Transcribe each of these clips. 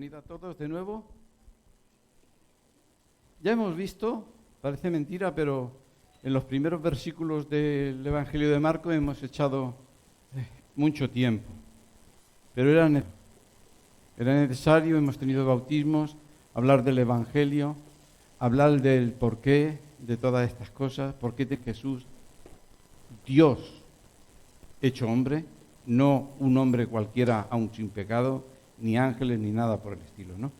bienvenida a todos de nuevo. Ya hemos visto, parece mentira, pero en los primeros versículos del Evangelio de Marcos hemos echado mucho tiempo. Pero era necesario, hemos tenido bautismos, hablar del Evangelio, hablar del porqué de todas estas cosas, por qué de Jesús, Dios hecho hombre, no un hombre cualquiera aún sin pecado, ni ángeles, ni nada por el estilo, ¿no?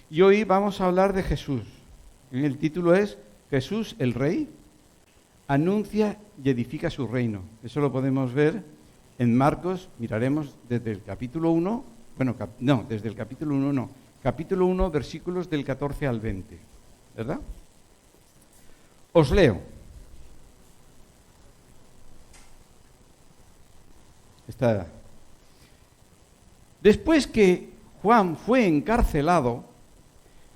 Y hoy vamos a hablar de Jesús. El título es Jesús el Rey, anuncia y edifica su reino. Eso lo podemos ver en Marcos, miraremos desde el capítulo 1, desde el capítulo 1 no, capítulo 1, versículos del 14 al 20, ¿verdad? Os leo. Después que Juan fue encarcelado,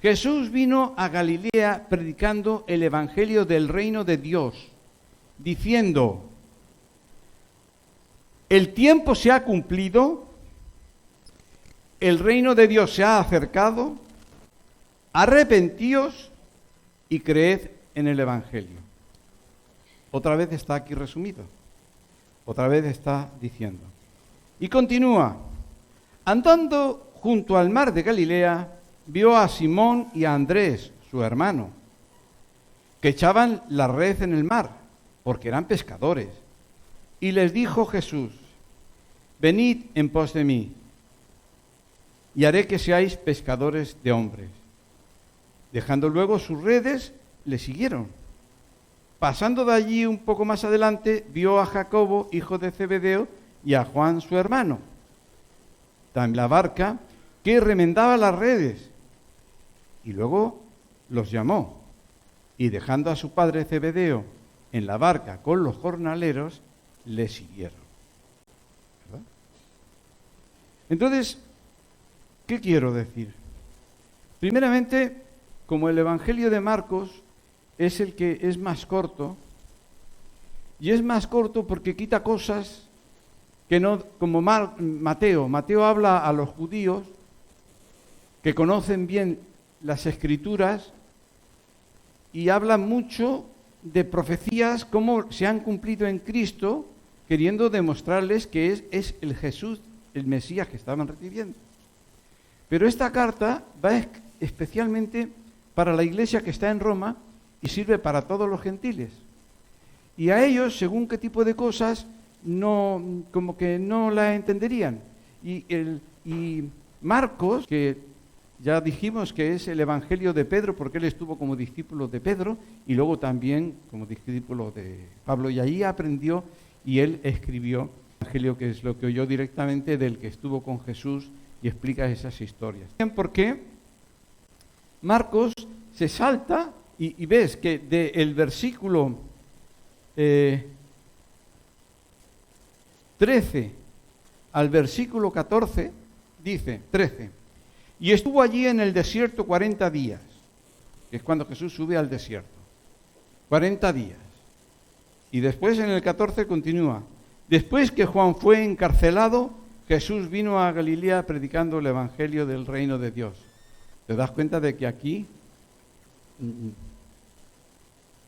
Jesús vino a Galilea predicando el evangelio del reino de Dios, diciendo: el tiempo se ha cumplido, el reino de Dios se ha acercado, arrepentíos y creed en el evangelio. Otra vez está aquí resumido, otra vez está diciendo. Y continúa: andando junto al mar de Galilea, vio a Simón y a Andrés, su hermano, que echaban la red en el mar, porque eran pescadores. Y les dijo Jesús: venid en pos de mí, y haré que seáis pescadores de hombres. Dejando luego sus redes, le siguieron. Pasando de allí un poco más adelante, vio a Jacobo, hijo de Zebedeo, y a Juan, su hermano, en la barca, que remendaba las redes. Y luego los llamó, y dejando a su padre Zebedeo en la barca con los jornaleros, le siguieron. ¿Verdad? Entonces, ¿qué quiero decir? Primeramente, como el Evangelio de Marcos es el que es más corto, y es más corto porque quita cosas que no, como Mateo. Mateo habla a los judíos que conocen bien las Escrituras y habla mucho de profecías, cómo se han cumplido en Cristo, queriendo demostrarles que es el Jesús, el Mesías que estaban recibiendo. Pero esta carta va especialmente para la iglesia que está en Roma y sirve para todos los gentiles. Y a ellos, según qué tipo de cosas, no, como que no la entenderían. Y Marcos, que ya dijimos que es el Evangelio de Pedro, porque él estuvo como discípulo de Pedro y luego también como discípulo de Pablo, y ahí aprendió y él escribió el Evangelio, que es lo que oyó directamente del que estuvo con Jesús y explica esas historias. ¿Por qué? Marcos se salta y ves que del versículo 13 al versículo 14, dice 13, y estuvo allí en el desierto 40 días, que es cuando Jesús sube al desierto, 40 días. Y después en el 14 continúa: después que Juan fue encarcelado, Jesús vino a Galilea predicando el evangelio del reino de Dios. ¿Te das cuenta de que aquí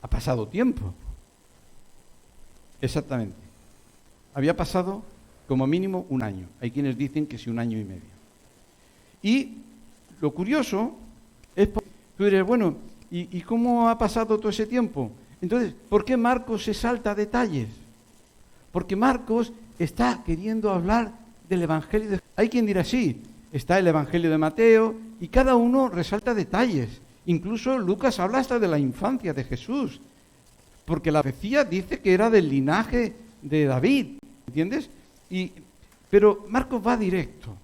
ha pasado tiempo? Exactamente. Había pasado como mínimo un año. Hay quienes dicen que sí, 1 año y medio. Y lo curioso es, tú dirás, bueno, ¿y cómo ha pasado todo ese tiempo? Entonces, ¿por qué Marcos se salta detalles? Porque Marcos está queriendo hablar del Evangelio de... Hay quien dirá, sí, está el Evangelio de Mateo, y cada uno resalta detalles. Incluso Lucas habla hasta de la infancia de Jesús, porque la profecía dice que era del linaje de David, ¿entiendes? Pero Marcos va directo.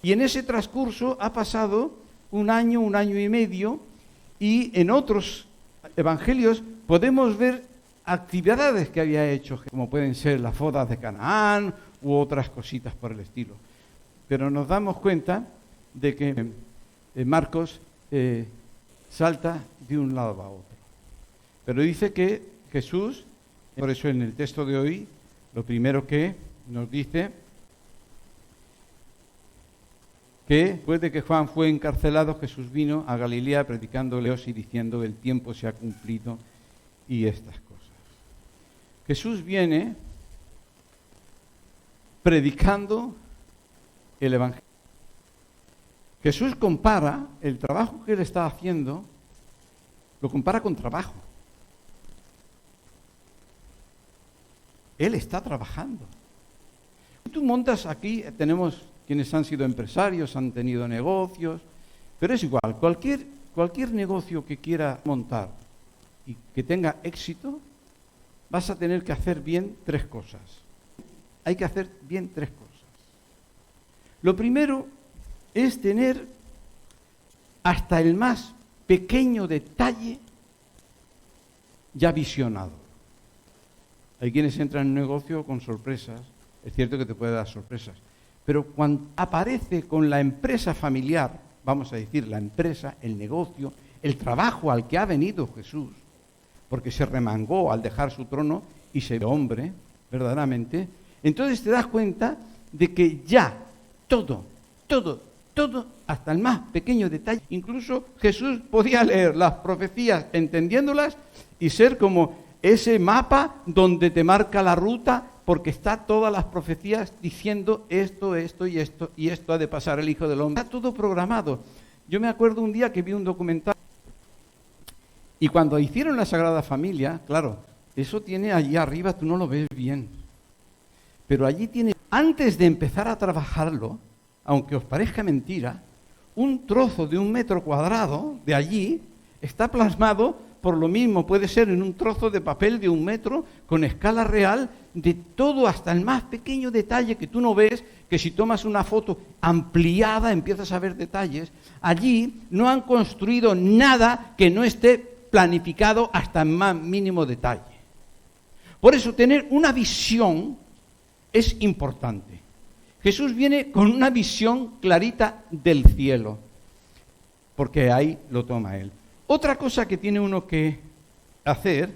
Y en ese transcurso ha pasado 1 año, 1 año y medio, y en otros evangelios podemos ver actividades que había hecho, como pueden ser las bodas de Canaán u otras cositas por el estilo. Pero nos damos cuenta de que Marcos salta de un lado a otro. Pero dice que Jesús, por eso en el texto de hoy, lo primero que nos dice: que después de que Juan fue encarcelado, Jesús vino a Galilea predicándoles y diciendo: el tiempo se ha cumplido y estas cosas. Jesús viene predicando el Evangelio. Jesús compara el trabajo que él está haciendo, lo compara con trabajo. Él está trabajando. Tú montas aquí, tenemos quienes han sido empresarios, han tenido negocios, pero es igual, cualquier negocio que quiera montar y que tenga éxito, vas a tener que hacer bien 3 cosas. Hay que hacer bien 3 cosas. Lo primero es tener hasta el más pequeño detalle ya visionado. Hay quienes entran en un negocio con sorpresas, es cierto que te puede dar sorpresas, pero cuando aparece con la empresa familiar, vamos a decir la empresa, el negocio, el trabajo al que ha venido Jesús, porque se remangó al dejar su trono y se ve hombre, verdaderamente, entonces te das cuenta de que ya todo, hasta el más pequeño detalle, incluso Jesús podía leer las profecías entendiéndolas y ser como ese mapa donde te marca la ruta, porque está todas las profecías diciendo esto y esto ha de pasar el Hijo del Hombre. Está todo programado. Yo me acuerdo un día que vi un documental y cuando hicieron la Sagrada Familia, claro, eso tiene allí arriba, tú no lo ves bien, pero allí tiene, antes de empezar a trabajarlo, aunque os parezca mentira, un trozo de 1 metro cuadrado de allí está plasmado, por lo mismo puede ser en un trozo de papel de 1 metro, con escala real, de todo hasta el más pequeño detalle que tú no ves, que si tomas una foto ampliada empiezas a ver detalles. Allí no han construido nada que no esté planificado hasta el más mínimo detalle. Por eso tener una visión es importante. Jesús viene con una visión clarita del cielo, porque ahí lo toma él. Otra cosa que tiene uno que hacer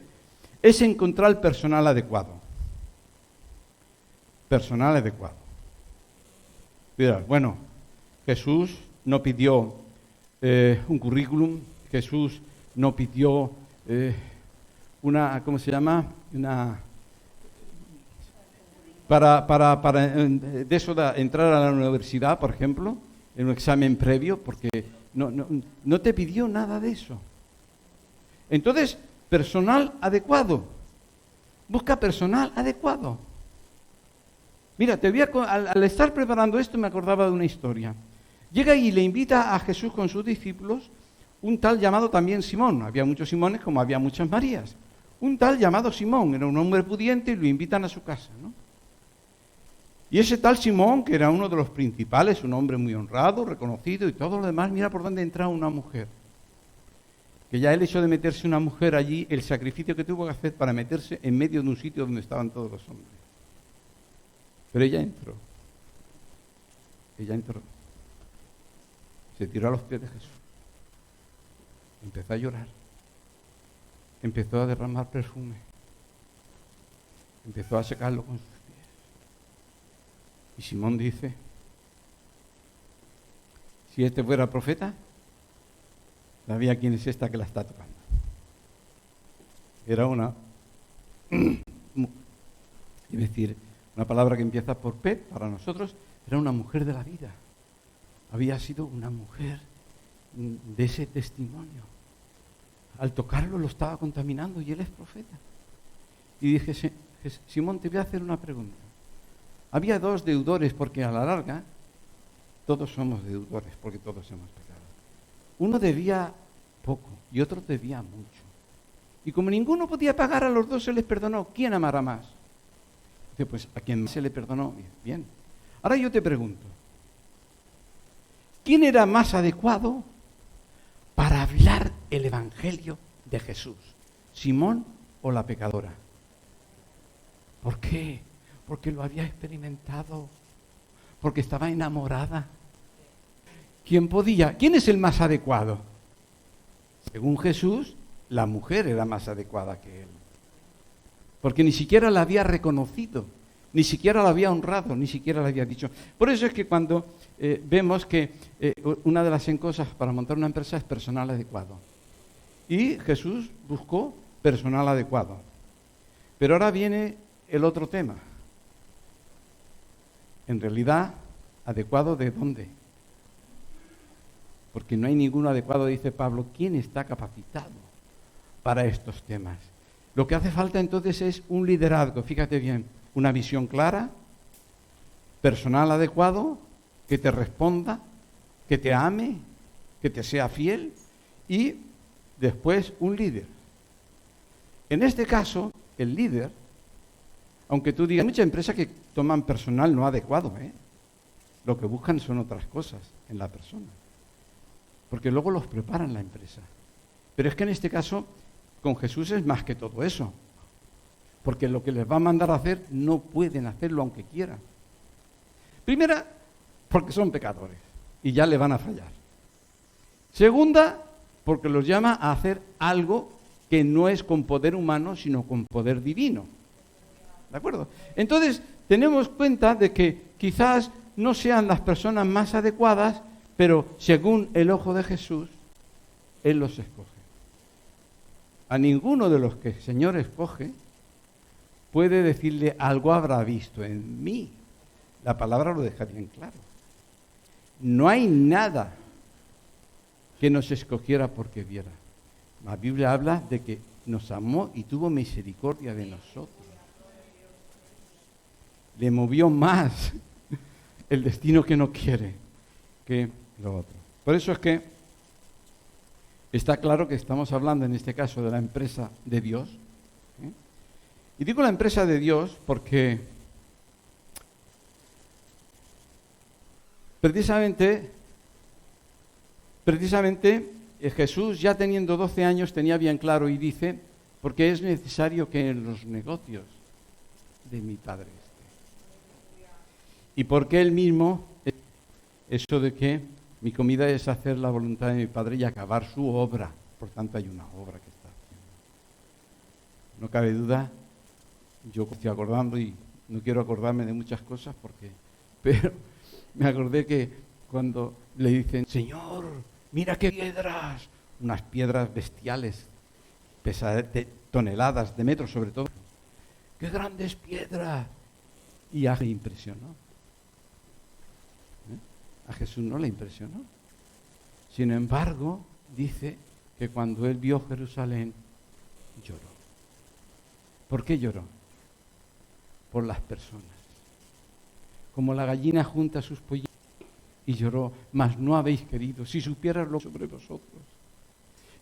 es encontrar el personal adecuado. Personal adecuado. Mira, bueno, Jesús no pidió un currículum, Jesús no pidió una, ¿cómo se llama? Para de eso de entrar a la universidad, por ejemplo, en un examen previo, porque no te pidió nada de eso. Entonces, personal adecuado. Busca personal adecuado. Mira, al estar preparando esto me acordaba de una historia. Llega y le invita a Jesús con sus discípulos un tal llamado también Simón. Había muchos Simones como había muchas Marías. Un tal llamado Simón, era un hombre pudiente y lo invitan a su casa, ¿no? Y ese tal Simón, que era uno de los principales, un hombre muy honrado, reconocido y todo lo demás, mira por dónde entra una mujer. Que ya el hecho de meterse una mujer allí, el sacrificio que tuvo que hacer para meterse en medio de un sitio donde estaban todos los hombres. Pero ella entró. Se tiró a los pies de Jesús. Empezó a llorar. Empezó a derramar perfume. Empezó a secarlo con sus pies. Y Simón dice, si este fuera profeta, sabía quién es esta que la está tocando. Era una, es decir, una palabra que empieza por P, para nosotros, era una mujer de la vida. Había sido una mujer de ese testimonio. Al tocarlo lo estaba contaminando y él es profeta. Y dije, Simón, te voy a hacer una pregunta. Había 2 deudores, porque a la larga todos somos deudores, porque todos hemos pecado. Uno debía poco y otro debía mucho. Y como ninguno podía pagar, a los 2 se les perdonó. ¿Quién amará más? Dice, pues a quien se le perdonó, bien. Ahora yo te pregunto, ¿quién era más adecuado para hablar el Evangelio de Jesús? ¿Simón o la pecadora? ¿Por qué? Porque lo había experimentado, porque estaba enamorada. ¿Quién podía? ¿Quién es el más adecuado? Según Jesús, la mujer era más adecuada que él, porque ni siquiera la había reconocido, Ni siquiera la había honrado, ni siquiera le había dicho. Por eso es que cuando vemos que una de las cosas para montar una empresa es personal adecuado. Y Jesús buscó personal adecuado. Pero ahora viene el otro tema. En realidad, ¿adecuado de dónde? Porque no hay ninguno adecuado, dice Pablo. ¿Quién está capacitado para estos temas? Lo que hace falta entonces es un liderazgo, fíjate bien, una visión clara, personal adecuado, que te responda, que te ame, que te sea fiel y después un líder. En este caso, el líder, aunque tú digas, hay muchas empresas que toman personal no adecuado, lo que buscan son otras cosas en la persona, porque luego los preparan la empresa. Pero es que en este caso, con Jesús es más que todo eso, porque lo que les va a mandar a hacer no pueden hacerlo aunque quieran. Primera, porque son pecadores y ya le van a fallar. Segunda, porque los llama a hacer algo que no es con poder humano, sino con poder divino. ¿De acuerdo? Entonces, tenemos cuenta de que quizás no sean las personas más adecuadas, pero según el ojo de Jesús, Él los escoge. A ninguno de los que el Señor escoge puede decirle, algo habrá visto en mí. La palabra lo deja bien claro. No hay nada que nos escogiera porque viera. La Biblia habla de que nos amó y tuvo misericordia de nosotros. Le movió más el destino que no quiere que lo otro. Por eso es que está claro que estamos hablando en este caso de la empresa de Dios. Y digo la empresa de Dios porque precisamente Jesús, ya teniendo 12 años, tenía bien claro y dice, porque es necesario que en los negocios de mi Padre esté. Y porque Él mismo, eso de que mi comida es hacer la voluntad de mi Padre y acabar su obra. Por tanto, hay una obra que está haciendo. No cabe duda, yo estoy acordando y no quiero acordarme de muchas cosas pero me acordé que cuando le dicen, Señor, mira qué piedras, unas piedras bestiales, pesadas de toneladas, de metros sobre todo. ¡Qué grandes piedras! Y a Jesús le impresionó. A Jesús no le impresionó. Sin embargo, dice que cuando Él vio Jerusalén, lloró. ¿Por qué lloró? Por las personas. Como la gallina junta sus pollitos y lloró, mas no habéis querido. Si supieras lo sobre vosotros.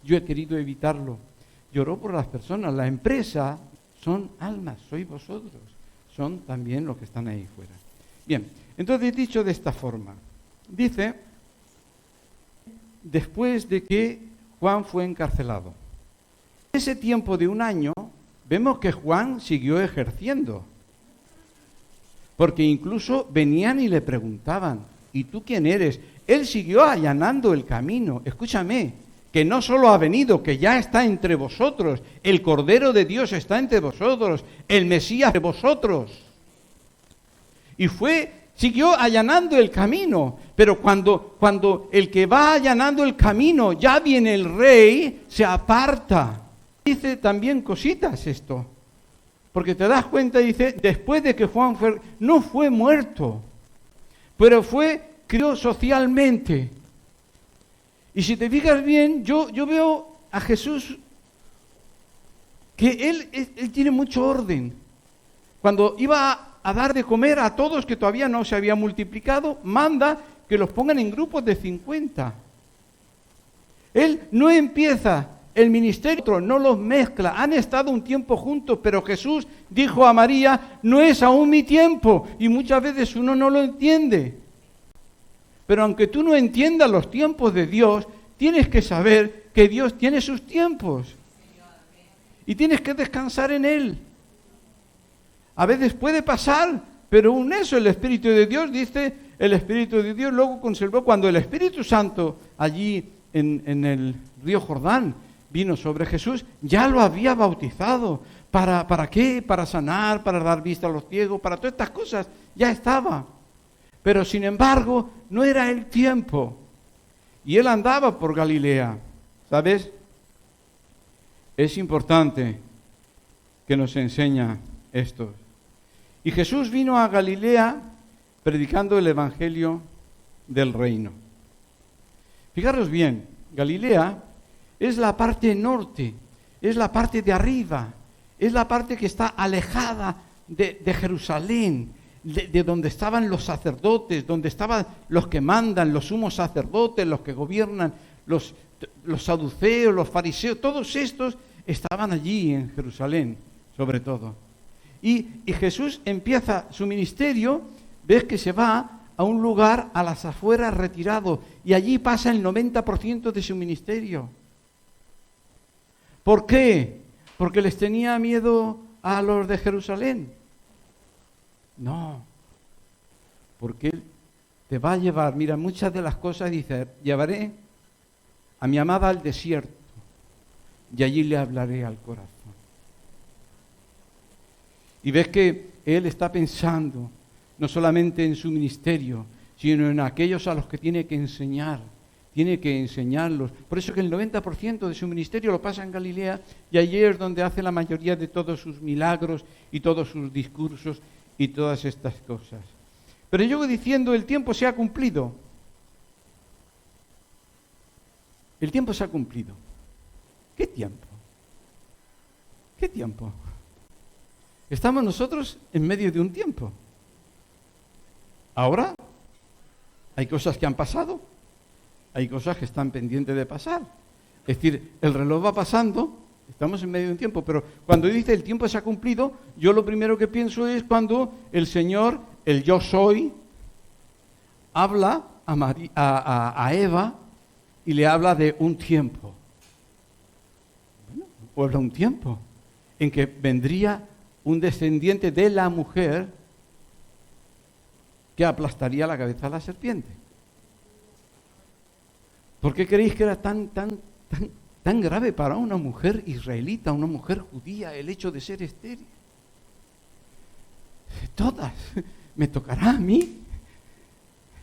Yo he querido evitarlo. Lloró por las personas. La empresa son almas, sois vosotros. Son también los que están ahí fuera. Bien, entonces dicho de esta forma, dice, después de que Juan fue encarcelado. En ese tiempo de un año, vemos que Juan siguió ejerciendo. Porque incluso venían y le preguntaban, ¿y tú quién eres? Él siguió allanando el camino. Escúchame, que no solo ha venido, que ya está entre vosotros. El Cordero de Dios está entre vosotros. El Mesías entre vosotros. Y siguió allanando el camino. Pero cuando el que va allanando el camino, ya viene el Rey, se aparta. Dice también cositas esto. Porque te das cuenta, dice, después de que Juan no fue muerto, pero crió socialmente. Y si te fijas bien, yo veo a Jesús que él tiene mucho orden. Cuando iba a dar de comer a todos que todavía no se había multiplicado, manda que los pongan en grupos de 50. Él no empieza el ministerio, no los mezcla. Han estado un tiempo juntos, pero Jesús dijo a María, no es aún mi tiempo. Y muchas veces uno no lo entiende. Pero aunque tú no entiendas los tiempos de Dios, tienes que saber que Dios tiene sus tiempos. Y tienes que descansar en Él. A veces puede pasar, pero aún eso el Espíritu de Dios, dice, el Espíritu de Dios luego conservó cuando el Espíritu Santo allí en el río Jordán, vino sobre Jesús, ya lo había bautizado. ¿Para qué? Para sanar, para dar vista a los ciegos, para todas estas cosas, ya estaba. Pero sin embargo, no era el tiempo. Y él andaba por Galilea, ¿sabes? Es importante que nos enseña esto. Y Jesús vino a Galilea predicando el evangelio del reino. Fijaros bien, Galilea es la parte norte, es la parte de arriba, es la parte que está alejada de Jerusalén, de donde estaban los sacerdotes, donde estaban los que mandan, los sumos sacerdotes, los que gobiernan, los saduceos, los fariseos, todos estos estaban allí en Jerusalén, sobre todo. Y Jesús empieza su ministerio, ves que se va a un lugar a las afueras retirado, y allí pasa el 90% de su ministerio. ¿Por qué? ¿Porque les tenía miedo a los de Jerusalén? No, porque Él te va a llevar, mira, muchas de las cosas dice, llevaré a mi amada al desierto y allí le hablaré al corazón. Y ves que Él está pensando no solamente en su ministerio, sino en aquellos a los que tiene que enseñar, tiene que enseñarlos. Por eso que el 90% de su ministerio lo pasa en Galilea y allí es donde hace la mayoría de todos sus milagros y todos sus discursos y todas estas cosas. Pero yo voy diciendo, el tiempo se ha cumplido. El tiempo se ha cumplido. ¿Qué tiempo? ¿Qué tiempo? Estamos nosotros en medio de un tiempo. Ahora hay cosas que han pasado, hay cosas que están pendientes de pasar. Es decir, el reloj va pasando, estamos en medio de un tiempo, pero cuando dice el tiempo se ha cumplido, yo lo primero que pienso es cuando el Señor, el yo soy, habla a Eva y le habla de un tiempo. Bueno, habla un tiempo en que vendría un descendiente de la mujer que aplastaría la cabeza a la serpiente. ¿Por qué creéis que era tan grave para una mujer israelita, una mujer judía, el hecho de ser estéril? Todas, me tocará a mí,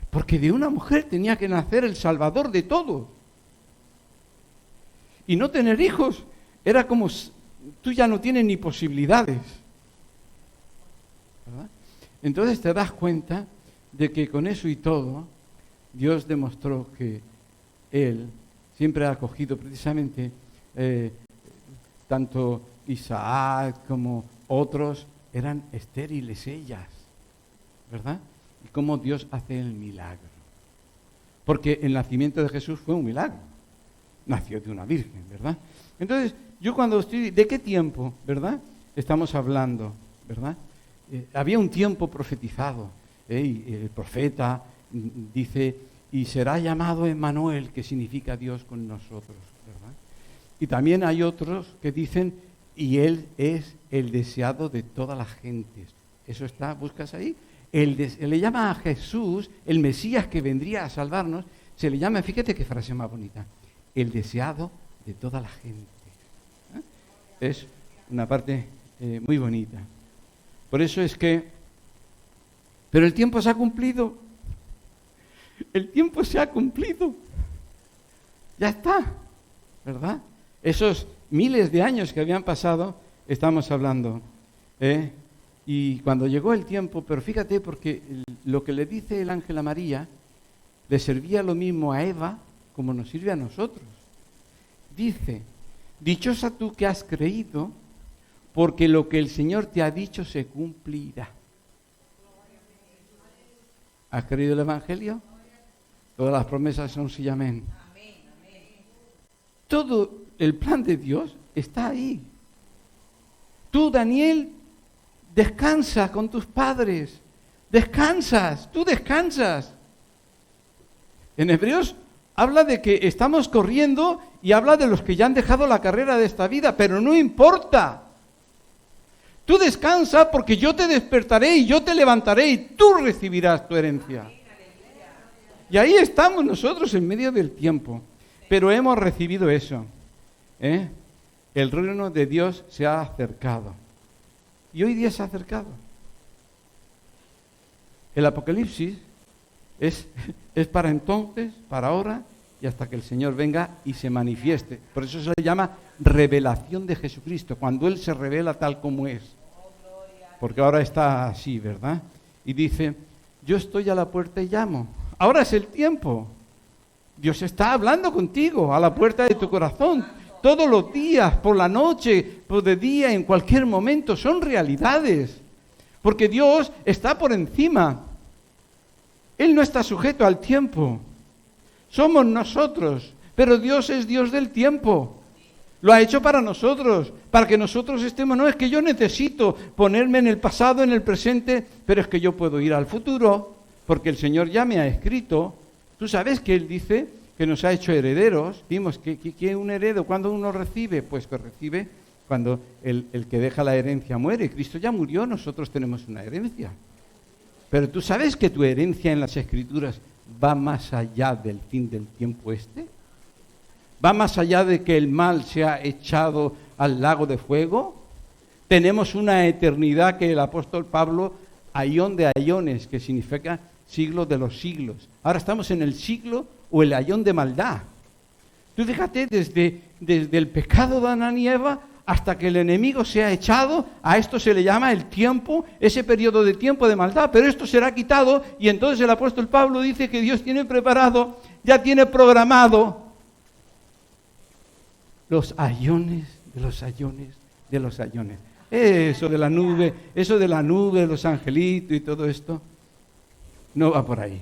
porque de una mujer tenía que nacer el Salvador de todos. Y no tener hijos era como, tú ya no tienes ni posibilidades, ¿verdad? Entonces te das cuenta de que con eso y todo, Dios demostró que Él siempre ha acogido precisamente tanto Isaac como otros, eran estériles ellas, ¿verdad? Y cómo Dios hace el milagro. Porque el nacimiento de Jesús fue un milagro. Nació de una virgen, ¿verdad? Entonces, yo cuando estoy, ¿de qué tiempo, verdad? Estamos hablando, ¿verdad? Había un tiempo profetizado. Y el profeta dice, y será llamado Emmanuel, que significa Dios con nosotros, ¿verdad? Y también hay otros que dicen, y Él es el deseado de todas las gentes. Eso está, buscas ahí. Le llama a Jesús, el Mesías que vendría a salvarnos, se le llama, fíjate qué frase más bonita, el deseado de toda la gente. Es una parte muy bonita. Por eso es que, pero el tiempo se ha cumplido. El tiempo se ha cumplido. Ya está, ¿verdad? Esos miles de años que habían pasado, estamos hablando. Y cuando llegó el tiempo, pero fíjate, porque lo que le dice el ángel a María, le servía lo mismo a Eva como nos sirve a nosotros. Dice, dichosa tú que has creído, porque lo que el Señor te ha dicho se cumplirá. ¿Has creído el Evangelio? Todas las promesas son sí y amén. Todo el plan de Dios está ahí. Tú, Daniel, descansa con tus padres. Descansas, tú descansas. En Hebreos habla de que estamos corriendo y habla de los que ya han dejado la carrera de esta vida, pero no importa. Tú descansa porque yo te despertaré y yo te levantaré y tú recibirás tu herencia. Y ahí estamos nosotros en medio del tiempo, pero hemos recibido eso. ¿eh? El reino de Dios se ha acercado. Y hoy día se ha acercado. El Apocalipsis es para entonces, para ahora y hasta que el Señor venga y se manifieste. Por eso se le llama revelación de Jesucristo, cuando Él se revela tal como es. Porque ahora está así, ¿verdad? Y dice, yo estoy a la puerta y llamo. Ahora es el tiempo. Dios está hablando contigo a la puerta de tu corazón. Todos los días, por la noche, por de día, en cualquier momento, son realidades. Porque Dios está por encima. Él no está sujeto al tiempo. Somos nosotros, pero Dios es Dios del tiempo. Lo ha hecho para nosotros, para que nosotros estemos. No es que yo necesito ponerme en el pasado, en el presente, pero es que yo puedo ir al futuro, porque el Señor ya me ha escrito. Tú sabes que Él dice que nos ha hecho herederos. Vimos que un heredo, ¿cuándo uno recibe? Pues que recibe cuando el que deja la herencia muere. Cristo ya murió, nosotros tenemos una herencia. Pero tú sabes que tu herencia en las Escrituras va más allá del fin del tiempo este. Va más allá de que el mal sea echado al lago de fuego. Tenemos una eternidad que el apóstol Pablo, aión de aiones, que significa siglo de los siglos. Ahora estamos en el siglo o el aión de maldad. Tú fíjate, desde el pecado de Adán y Eva hasta que el enemigo sea echado, a esto se le llama el tiempo, ese periodo de tiempo de maldad, pero esto será quitado y entonces el apóstol Pablo dice que Dios tiene preparado, ya tiene programado los aiones de los aiones de los aiones. Eso de la nube, los angelitos y todo esto, no va por ahí.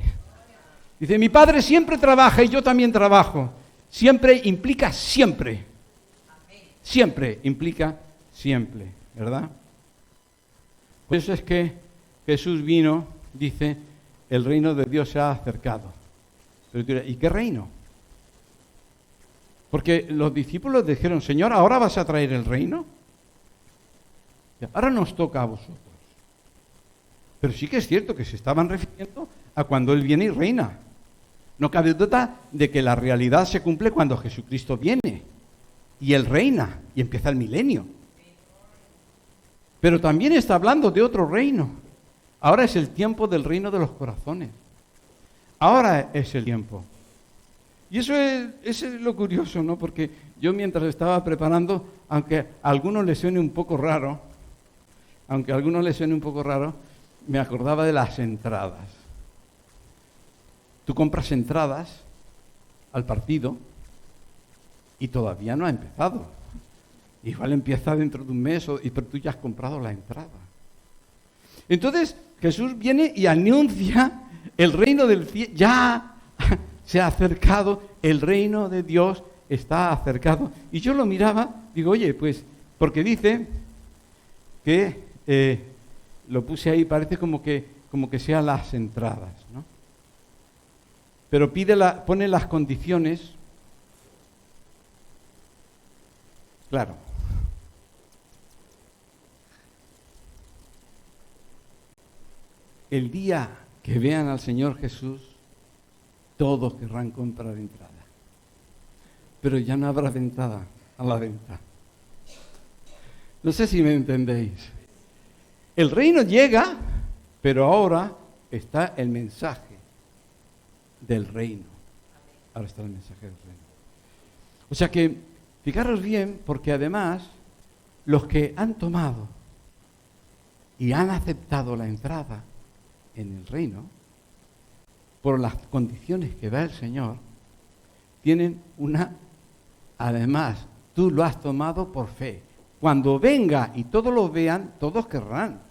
Dice, mi Padre siempre trabaja y yo también trabajo. Siempre implica siempre. Siempre implica siempre, ¿verdad? Por eso es que Jesús vino, dice, el reino de Dios se ha acercado. Pero tú dirás, ¿y qué reino? Porque los discípulos dijeron, Señor, ¿ahora vas a traer el reino? Ahora nos toca a vosotros. Pero sí que es cierto que se estaban refiriendo a cuando Él viene y reina. No cabe duda de que la realidad se cumple cuando Jesucristo viene. Y Él reina, y empieza el milenio. Pero también está hablando de otro reino. Ahora es el tiempo del reino de los corazones. Ahora es el tiempo. Y eso es lo curioso, ¿no? Porque yo mientras estaba preparando, aunque a algunos les suene un poco raro, me acordaba de las entradas. Tú compras entradas al partido y todavía no ha empezado. Igual empieza dentro de un mes, pero tú ya has comprado la entrada. Entonces Jesús viene y anuncia el reino del cielo. Ya se ha acercado, el reino de Dios está acercado. Y yo lo miraba, digo, oye, pues, porque dice que, lo puse ahí, parece como que sean las entradas, ¿no? Pero pone las condiciones. Claro. El día que vean al Señor Jesús, todos querrán comprar entrada. Pero ya no habrá entrada a la venta. No sé si me entendéis. El reino llega, pero ahora está el mensaje del reino. Ahora está el mensaje del reino. O sea que, fijaros bien, porque además, los que han tomado y han aceptado la entrada en el reino, por las condiciones que da el Señor, tienen además, tú lo has tomado por fe. Cuando venga y todos lo vean, todos querrán,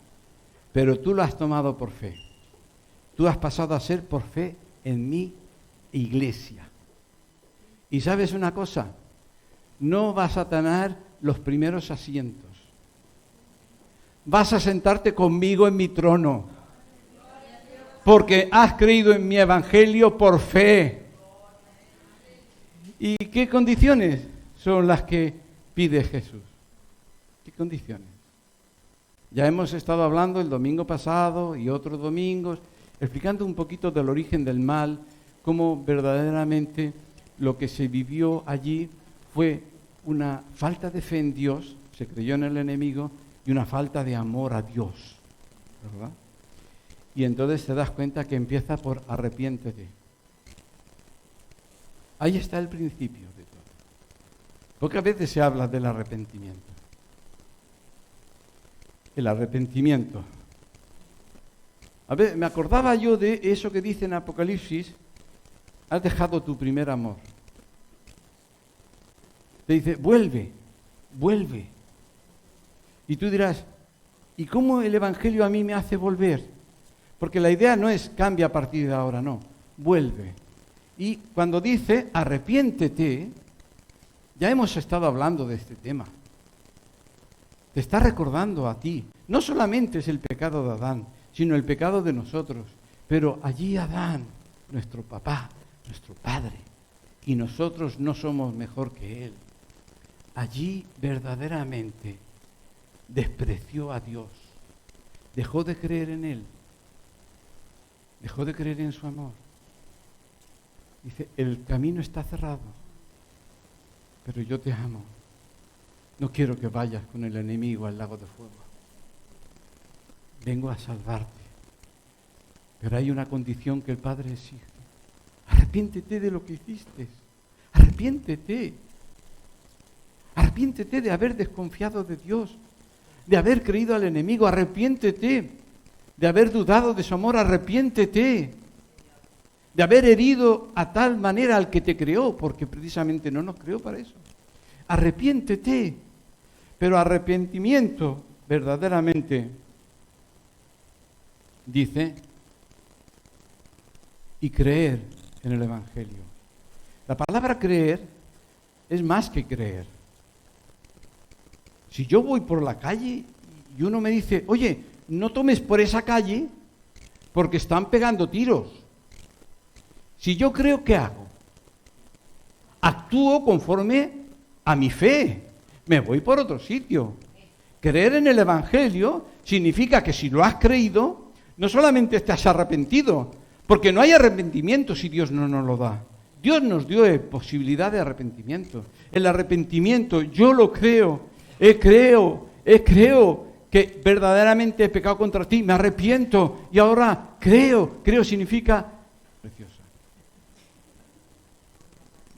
pero tú lo has tomado por fe. Tú has pasado a ser por fe en mi iglesia. Y ¿sabes una cosa? No vas a tener los primeros asientos. Vas a sentarte conmigo en mi trono. Porque has creído en mi evangelio por fe. ¿Y qué condiciones son las que pide Jesús? ¿Qué condiciones? Ya hemos estado hablando el domingo pasado y otros domingos, explicando un poquito del origen del mal, cómo verdaderamente lo que se vivió allí fue una falta de fe en Dios, se creyó en el enemigo, y una falta de amor a Dios, ¿verdad? Y entonces te das cuenta que empieza por arrepiéntete. Ahí está el principio de todo. Pocas veces se habla del arrepentimiento. El arrepentimiento. A ver, me acordaba yo de eso que dice en Apocalipsis, has dejado tu primer amor. Te dice, vuelve, vuelve. Y tú dirás, ¿y cómo el Evangelio a mí me hace volver? Porque la idea no es cambia a partir de ahora, no, vuelve. Y cuando dice arrepiéntete, ya hemos estado hablando de este tema. Te está recordando a ti. No solamente es el pecado de Adán, sino el pecado de nosotros. Pero allí Adán, nuestro papá, nuestro padre, y nosotros no somos mejor que él. Allí verdaderamente despreció a Dios. Dejó de creer en él. Dejó de creer en su amor. Dice, el camino está cerrado, pero yo te amo. No quiero que vayas con el enemigo al lago de fuego. Vengo a salvarte. Pero hay una condición que el Padre exige. Arrepiéntete de lo que hiciste. Arrepiéntete. Arrepiéntete de haber desconfiado de Dios, de haber creído al enemigo. Arrepiéntete de haber dudado de su amor. Arrepiéntete de haber herido a tal manera al que te creó, porque precisamente no nos creó para eso. Arrepiéntete. Pero arrepentimiento verdaderamente dice y creer en el Evangelio. La palabra creer es más que creer. Si yo voy por la calle y uno me dice, oye, no tomes por esa calle porque están pegando tiros. Si yo creo, ¿qué hago? Actúo conforme a mi fe. Me voy por otro sitio. Creer en el Evangelio significa que si lo has creído, no solamente te has arrepentido, porque no hay arrepentimiento si Dios no nos lo da. Dios nos dio posibilidad de arrepentimiento. El arrepentimiento, yo lo creo, creo que verdaderamente he pecado contra ti, me arrepiento y ahora creo significa preciosa.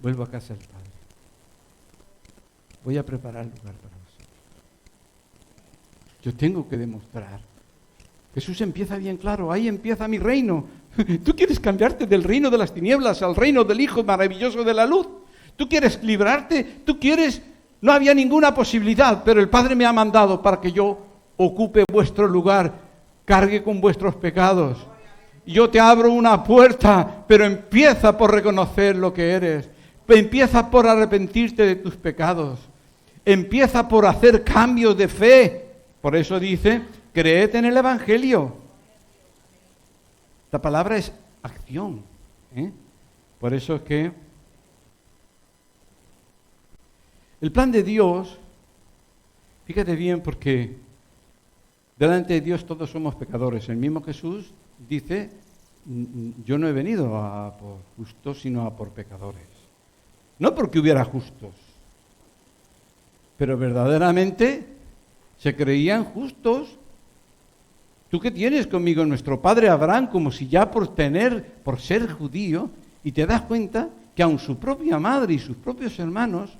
Vuelvo a casa del Padre. Voy a preparar lugar para vosotros. Yo tengo que demostrar. Jesús empieza bien claro, ahí empieza mi reino. Tú quieres cambiarte del reino de las tinieblas al reino del Hijo maravilloso de la luz. Tú quieres librarte, no había ninguna posibilidad, pero el Padre me ha mandado para que yo ocupe vuestro lugar, cargue con vuestros pecados. Yo te abro una puerta, pero empieza por reconocer lo que eres. Empieza por arrepentirte de tus pecados. Empieza por hacer cambios de fe. Por eso dice, creed en el Evangelio. La palabra es acción. Por eso es que el plan de Dios, fíjate bien, porque delante de Dios todos somos pecadores. El mismo Jesús dice, yo no he venido a por justos, sino a por pecadores. No porque hubiera justos, pero verdaderamente se creían justos. ¿Tú qué tienes conmigo? Nuestro padre Abraham, como si ya por ser judío, y te das cuenta que aun su propia madre y sus propios hermanos,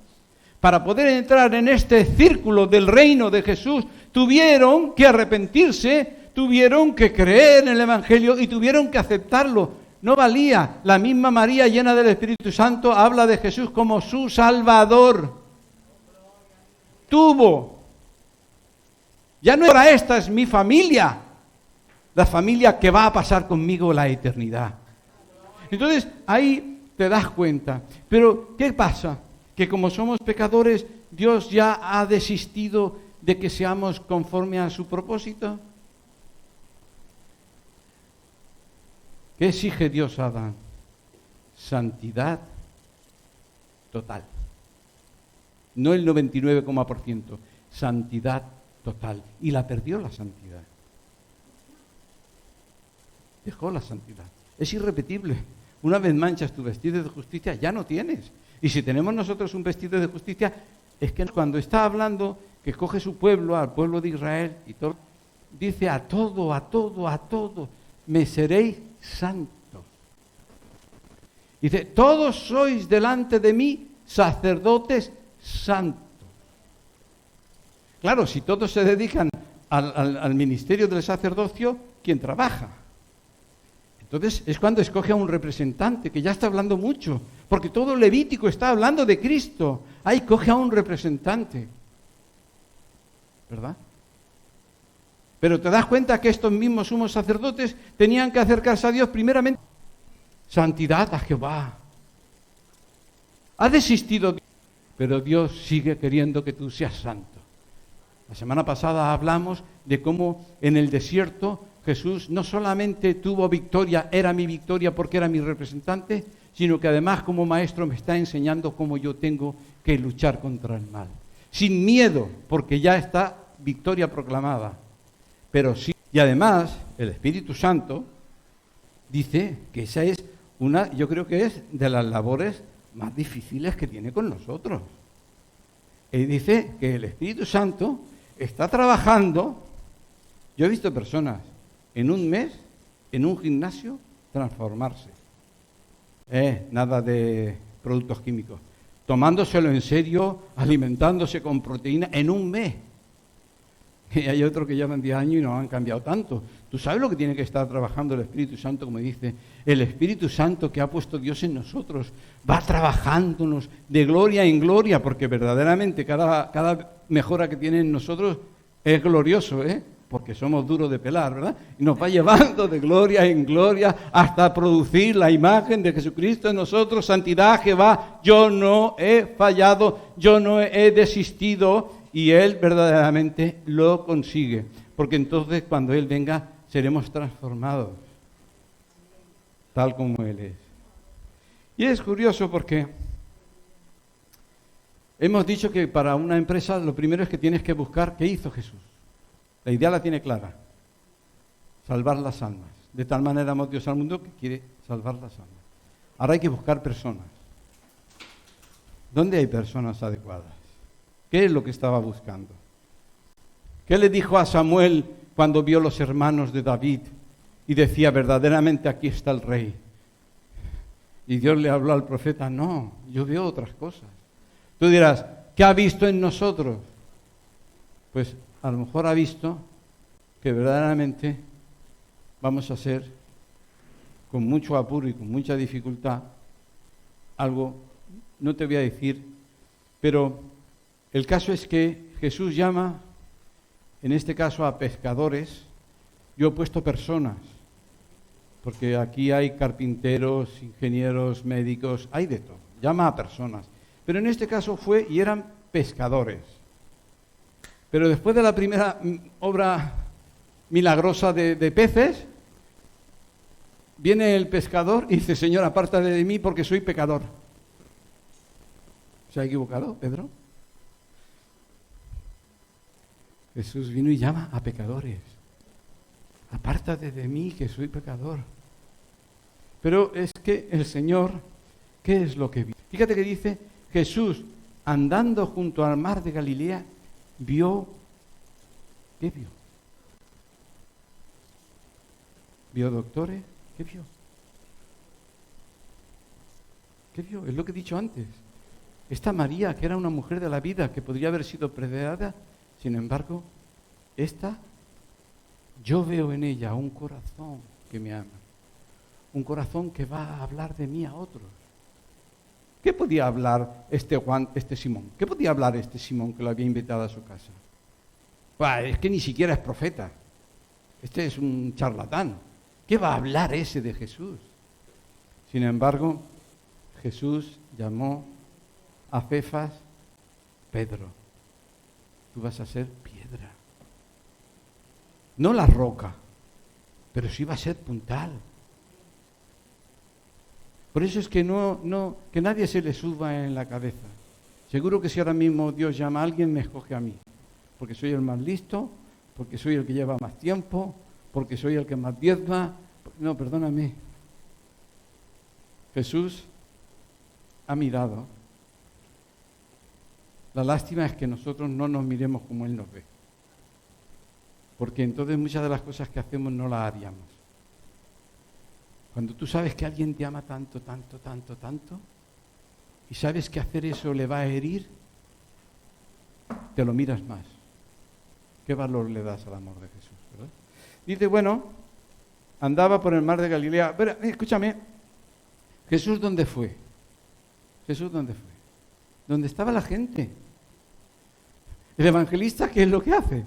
para poder entrar en este círculo del reino de Jesús, tuvieron que arrepentirse, tuvieron que creer en el Evangelio y tuvieron que aceptarlo. No valía. La misma María, llena del Espíritu Santo, habla de Jesús como su Salvador. Ya no era esta, es mi familia. La familia que va a pasar conmigo la eternidad. Entonces, ahí te das cuenta. Pero, ¿qué pasa? Que como somos pecadores, Dios ya ha desistido de que seamos conforme a su propósito. ¿Qué exige Dios a Adán? Santidad total. No el 99,%, santidad total. Y la perdió la santidad. Dejó la santidad. Es irrepetible. Una vez manchas tu vestido de justicia, ya no tienes. Y si tenemos nosotros un vestido de justicia, Es que cuando está hablando que escoge su pueblo, al pueblo de Israel, y todo, dice a todo, me seréis santos. Dice, todos sois delante de mí sacerdotes santos. Claro, si todos se dedican al ministerio del sacerdocio, ¿quién trabaja? Entonces es cuando escoge a un representante, que ya está hablando mucho, porque todo Levítico está hablando de Cristo. Ahí coge a un representante, ¿verdad? Pero te das cuenta que estos mismos sumos sacerdotes tenían que acercarse a Dios primeramente. Santidad a Jehová. Ha desistido, pero Dios sigue queriendo que tú seas santo. La semana pasada hablamos de cómo en el desierto Jesús no solamente tuvo victoria, era mi victoria porque era mi representante, sino que además como maestro me está enseñando cómo yo tengo que luchar contra el mal. Sin miedo, porque ya está victoria proclamada. Pero sí, y además el Espíritu Santo dice que esa es una, yo creo que es de las labores más difíciles que tiene con nosotros. Él dice que el Espíritu Santo está trabajando. Yo he visto personas en un mes, en un gimnasio, transformarse. Nada de productos químicos. Tomándoselo en serio, alimentándose con proteína en un mes. Y hay otros que llevan 10 años y no han cambiado tanto. ¿Tú sabes lo que tiene que estar trabajando el Espíritu Santo? Como dice, el Espíritu Santo que ha puesto Dios en nosotros va trabajándonos de gloria en gloria, porque verdaderamente cada mejora que tiene en nosotros es glorioso, porque somos duros de pelar, ¿verdad? Y nos va llevando de gloria en gloria hasta producir la imagen de Jesucristo en nosotros. Santidad, Jehová, yo no he fallado, yo no he desistido. Y Él verdaderamente lo consigue, porque entonces cuando Él venga seremos transformados, tal como Él es. Y es curioso porque hemos dicho que para una empresa lo primero es que tienes que buscar qué hizo Jesús. La idea la tiene clara, salvar las almas. De tal manera amó Dios al mundo que quiere salvar las almas. Ahora hay que buscar personas. ¿Dónde hay personas adecuadas? ¿Qué es lo que estaba buscando? ¿Qué le dijo a Samuel cuando vio los hermanos de David y decía, verdaderamente aquí está el rey? Y Dios le habló al profeta, no, yo veo otras cosas. Tú dirás, ¿qué ha visto en nosotros? Pues a lo mejor ha visto que verdaderamente vamos a hacer, con mucho apuro y con mucha dificultad, algo, no te voy a decir, pero el caso es que Jesús llama, en este caso a pescadores. Yo he puesto personas, porque aquí hay carpinteros, ingenieros, médicos, hay de todo. Llama a personas. Pero en este caso fue y eran pescadores. Pero después de la primera obra milagrosa de peces, viene el pescador y dice, Señor, apártate de mí porque soy pecador. ¿Se ha equivocado, Pedro? Jesús vino y llama a pecadores. Apártate de mí, que soy pecador. Pero es que el Señor, ¿qué es lo que vio? Fíjate que dice, Jesús, andando junto al mar de Galilea, vio, ¿qué vio? ¿Vio doctores? ¿Qué vio? ¿Qué vio? Es lo que he dicho antes. Esta María, que era una mujer de la vida, que podría haber sido predestinada, sin embargo, yo veo en ella un corazón que me ama, un corazón que va a hablar de mí a otros. ¿Qué podía hablar este Simón? ¿Qué podía hablar este Simón que lo había invitado a su casa? Bah, es que ni siquiera es profeta. Este es un charlatán. ¿Qué va a hablar ese de Jesús? Sin embargo, Jesús llamó a Cefas Pedro. Tú vas a ser piedra. No la roca, pero sí va a ser puntal. Por eso es que que nadie se le suba en la cabeza. Seguro que si ahora mismo Dios llama a alguien, me escoge a mí. Porque soy el más listo, porque soy el que lleva más tiempo, porque soy el que más diezma. No, perdóname. Jesús ha mirado La lástima es que nosotros no nos miremos como Él nos ve. Porque entonces muchas de las cosas que hacemos no las haríamos. Cuando tú sabes que alguien te ama tanto, tanto, tanto, tanto, y sabes que hacer eso le va a herir, te lo miras más. ¿Qué valor le das al amor de Jesús, verdad? Dice, bueno, andaba por el mar de Galilea. Pero, escúchame, ¿Jesús dónde fue? ¿Jesús dónde fue? ¿Dónde estaba la gente? El evangelista, ¿qué es lo que hace?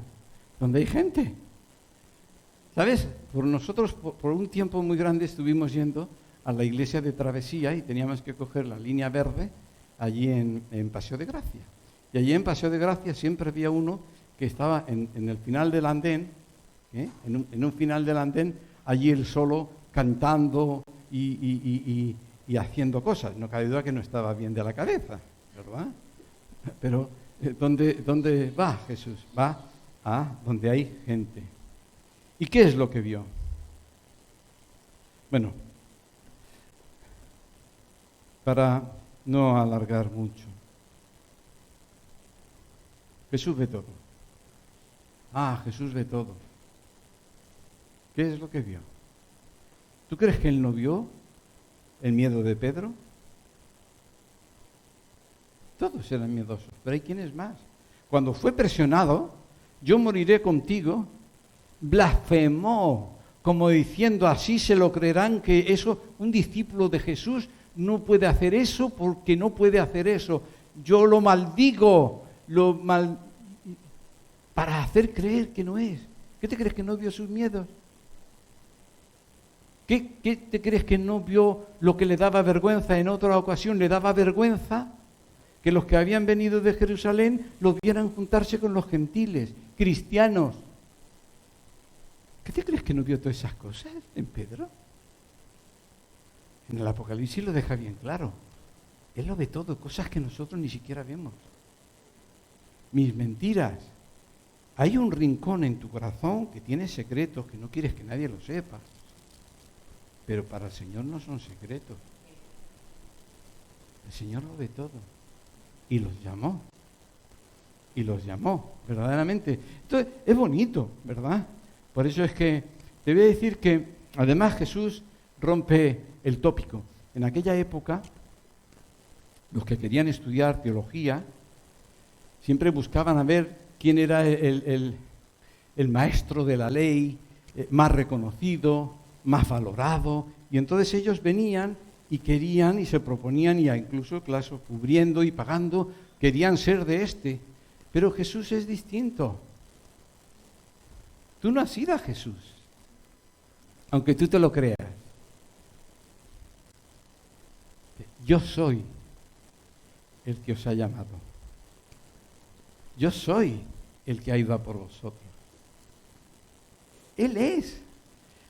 Donde hay gente. ¿Sabes? Nosotros por un tiempo muy grande estuvimos yendo a la iglesia de Travesía y teníamos que coger la línea verde allí en Paseo de Gracia. Y allí en Paseo de Gracia siempre había uno que estaba en el final del andén, en un final del andén, allí él solo cantando y haciendo cosas. No cabe duda que no estaba bien de la cabeza, ¿verdad? Pero ¿dónde va Jesús? Va a donde hay gente. ¿Y qué es lo que vio? Bueno, para no alargar mucho, Jesús ve todo. Jesús ve todo. ¿Qué es lo que vio? ¿Tú crees que él no vio el miedo de Pedro? Todos eran miedosos, pero hay quienes más. Cuando fue presionado, yo moriré contigo, blasfemó, como diciendo, así se lo creerán que eso, un discípulo de Jesús no puede hacer eso porque no puede hacer eso. Yo lo maldigo, para hacer creer que no es. ¿Qué te crees que no vio sus miedos? ¿Qué te crees que no vio lo que le daba vergüenza? En otra ocasión le daba vergüenza que los que habían venido de Jerusalén los vieran juntarse con los gentiles, cristianos. ¿Qué te crees que no vio todas esas cosas en Pedro? En el Apocalipsis lo deja bien claro. Él lo ve todo, cosas que nosotros ni siquiera vemos. Mis mentiras. Hay un rincón en tu corazón que tiene secretos que no quieres que nadie lo sepa. Pero para el Señor no son secretos. El Señor lo ve todo. Y los llamó. Y los llamó, verdaderamente. Entonces, es bonito, ¿verdad? Por eso es que te voy a decir que, además, Jesús rompe el tópico. En aquella época, los que querían estudiar teología siempre buscaban a ver quién era el maestro de la ley más reconocido, más valorado, y entonces ellos venían y querían y se proponían, y incluso, claro, cubriendo y pagando, querían ser de este. Pero Jesús es distinto. Tú no has ido a Jesús, aunque tú te lo creas. Yo soy el que os ha llamado. Yo soy el que ha ido a por vosotros. Él es.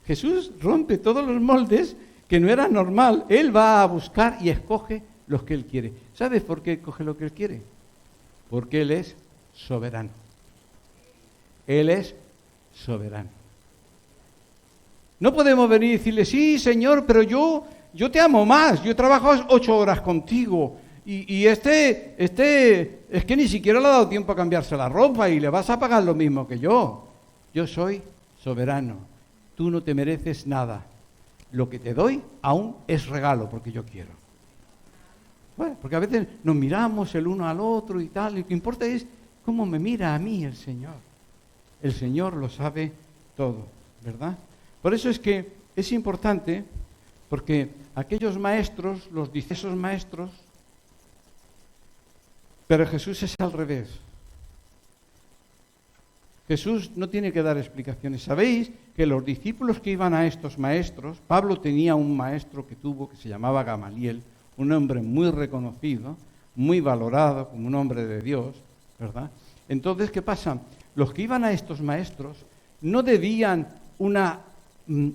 Jesús rompe todos los moldes que no era normal. Él va a buscar y escoge los que Él quiere. ¿Sabes por qué escoge lo que Él quiere? Porque Él es soberano. Él es soberano. No podemos venir y decirle, sí, Señor, pero yo te amo más. Yo trabajo 8 horas contigo. Y este es que ni siquiera le ha dado tiempo a cambiarse la ropa y le vas a pagar lo mismo que yo. Yo soy soberano. Tú no te mereces nada. Lo que te doy aún es regalo porque yo quiero. Bueno, porque a veces nos miramos el uno al otro y tal. Y lo que importa es cómo me mira a mí el Señor. El Señor lo sabe todo, ¿verdad? Por eso es que es importante, porque aquellos maestros, los discípulos maestros, pero Jesús es al revés. Jesús no tiene que dar explicaciones. ¿Sabéis que los discípulos que iban a estos maestros, Pablo tenía un maestro que tuvo que se llamaba Gamaliel, un hombre muy reconocido, muy valorado como un hombre de Dios, ¿verdad? Entonces, ¿qué pasa? Los que iban a estos maestros no debían una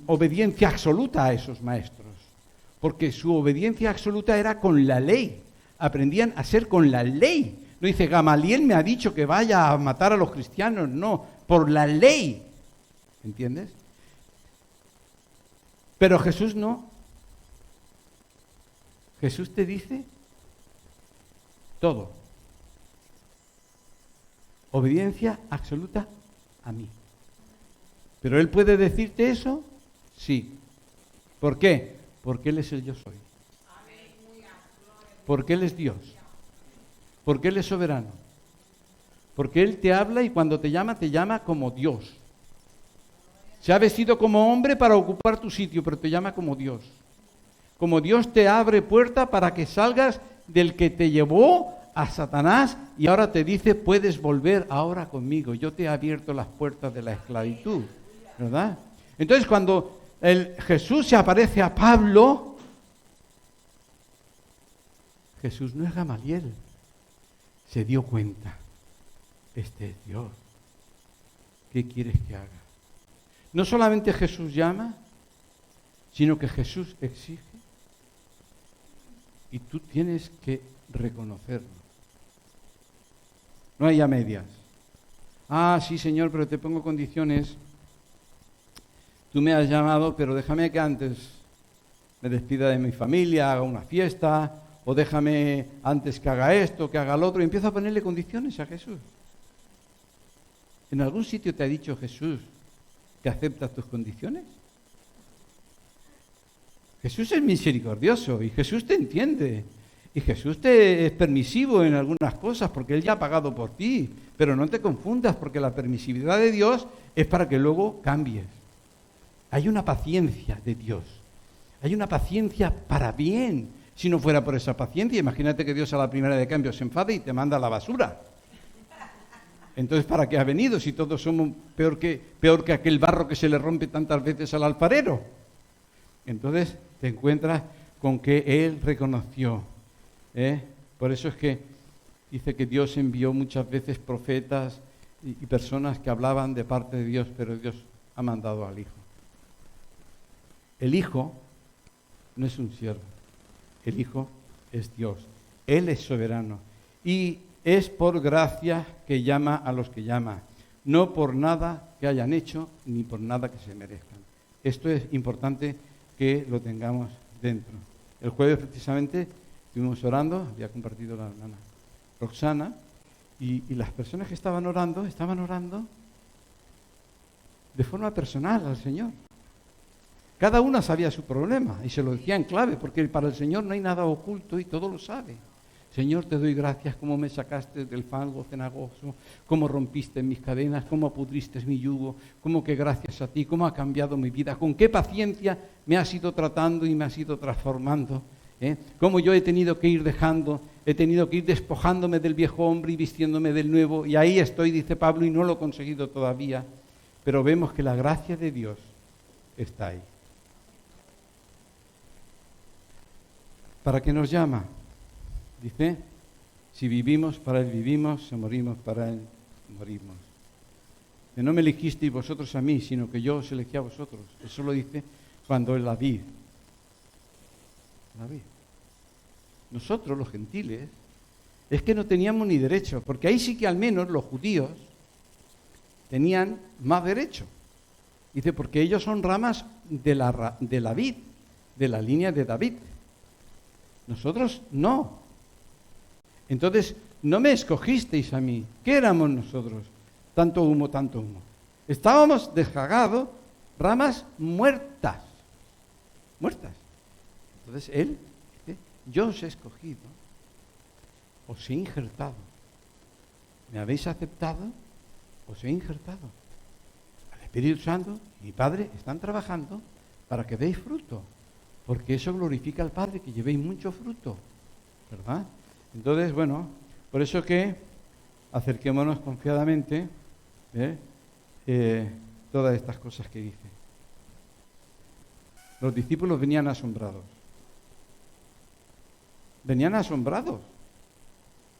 obediencia absoluta a esos maestros, porque su obediencia absoluta era con la ley. Aprendían a ser con la ley. No dice, Gamaliel me ha dicho que vaya a matar a los cristianos. No, por la ley. ¿Entiendes? Pero Jesús no. Jesús te dice todo. Obediencia absoluta a mí. ¿Pero Él puede decirte eso? Sí. ¿Por qué? Porque Él es el yo soy. Porque Él es Dios. Porque Él es soberano. Porque Él te habla y cuando te llama como Dios. Se ha vestido como hombre para ocupar tu sitio, pero te llama como Dios. Como Dios te abre puerta para que salgas del que te llevó a Satanás y ahora te dice, puedes volver ahora conmigo. Yo te he abierto las puertas de la esclavitud, ¿verdad? Entonces cuando Jesús se aparece a Pablo, Jesús no es Gamaliel, se dio cuenta, este es Dios, ¿qué quieres que haga? No solamente Jesús llama, sino que Jesús exige y tú tienes que reconocerlo. No hay a medias. Ah, sí, Señor, pero te pongo condiciones. Tú me has llamado, pero déjame que antes me despida de mi familia, haga una fiesta, o déjame antes que haga esto, que haga lo otro, y empiezo a ponerle condiciones a Jesús. ¿En algún sitio te ha dicho Jesús que aceptas tus condiciones? Jesús es misericordioso y Jesús te entiende. Y Jesús te es permisivo en algunas cosas porque Él ya ha pagado por ti. Pero no te confundas porque la permisividad de Dios es para que luego cambies. Hay una paciencia de Dios. Hay una paciencia para bien. Si no fuera por esa paciencia, imagínate que Dios a la primera de cambio se enfade y te manda a la basura. Entonces, ¿para qué ha venido si todos somos peor que aquel barro que se le rompe tantas veces al alfarero? Entonces te encuentras con que Él reconoció. Por eso es que dice que Dios envió muchas veces profetas y personas que hablaban de parte de Dios, pero Dios ha mandado al Hijo. El Hijo no es un siervo, el Hijo es Dios. Él es soberano y es por gracia que llama a los que llama, no por nada que hayan hecho ni por nada que se merezcan. Esto es importante que lo tengamos dentro. El jueves precisamente estuvimos orando, había compartido la hermana Roxana, y las personas que estaban orando de forma personal al Señor. Cada una sabía su problema y se lo decía en clave, porque para el Señor no hay nada oculto y todo lo sabe. Señor, te doy gracias, cómo me sacaste del fango cenagoso, cómo rompiste mis cadenas, cómo pudriste mi yugo, cómo que gracias a ti, cómo ha cambiado mi vida, con qué paciencia me has ido tratando y me has ido transformando, cómo yo he tenido que ir dejando, he tenido que ir despojándome del viejo hombre y vistiéndome del nuevo, y ahí estoy, dice Pablo, y no lo he conseguido todavía, pero vemos que la gracia de Dios está ahí. ¿Para qué nos llama? Dice, si vivimos, para Él vivimos, si morimos, para Él morimos. Que no me elegisteis vosotros a mí, sino que yo os elegí a vosotros. Eso lo dice cuando es la vid. La vid. Nosotros, los gentiles, es que no teníamos ni derecho, porque ahí sí que al menos los judíos tenían más derecho. Dice, porque ellos son ramas de la vid, de la línea de David. Nosotros no. Entonces, no me escogisteis a mí. ¿Qué éramos nosotros? Tanto humo, tanto humo. Estábamos desjagados, ramas muertas. Muertas. Entonces, Él dice, yo os he escogido, os he injertado. ¿Me habéis aceptado? Os he injertado. El Espíritu Santo y mi Padre están trabajando para que deis fruto. Porque eso glorifica al Padre, que llevéis mucho fruto. ¿Verdad? Entonces, bueno, por eso que acerquémonos confiadamente todas estas cosas que dice. Los discípulos venían asombrados. Venían asombrados.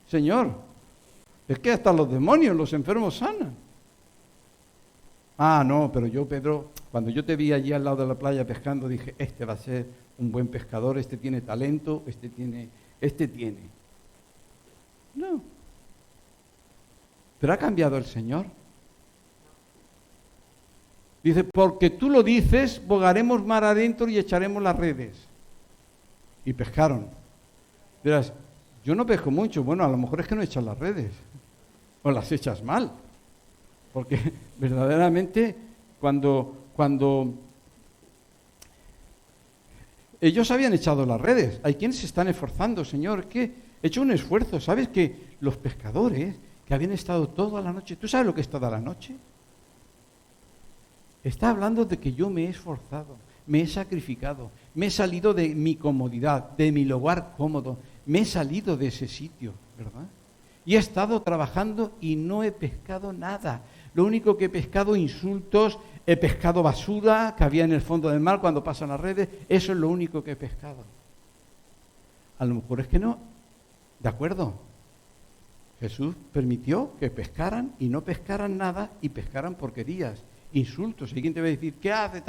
Señor, es que hasta los demonios, los enfermos sanan. Ah, no, pero yo, Pedro, cuando yo te vi allí al lado de la playa pescando, dije, este va a ser un buen pescador, este tiene talento, este tiene. No. ¿Pero ha cambiado el Señor? Dice, porque tú lo dices, bogaremos mar adentro y echaremos las redes. Y pescaron. Dirás, yo no pesco mucho. Bueno, a lo mejor es que no echan las redes. o las echas mal. Porque verdaderamente cuando ellos habían echado las redes, hay quienes se están esforzando, Señor, que he hecho un esfuerzo. ¿Sabes que los pescadores que habían estado toda la noche, ¿tú sabes lo que es toda la noche? Está hablando de que yo me he esforzado, me he sacrificado, me he salido de mi comodidad, de mi lugar cómodo, me he salido de ese sitio, ¿verdad? Y he estado trabajando y no he pescado nada. Lo único que he pescado, insultos, he pescado basura que había en el fondo del mar cuando pasan las redes, eso es lo único que he pescado. A lo mejor es que no, de acuerdo. Jesús permitió que pescaran y no pescaran nada y pescaran porquerías, insultos. Hay quien te va a decir, ¿qué haces?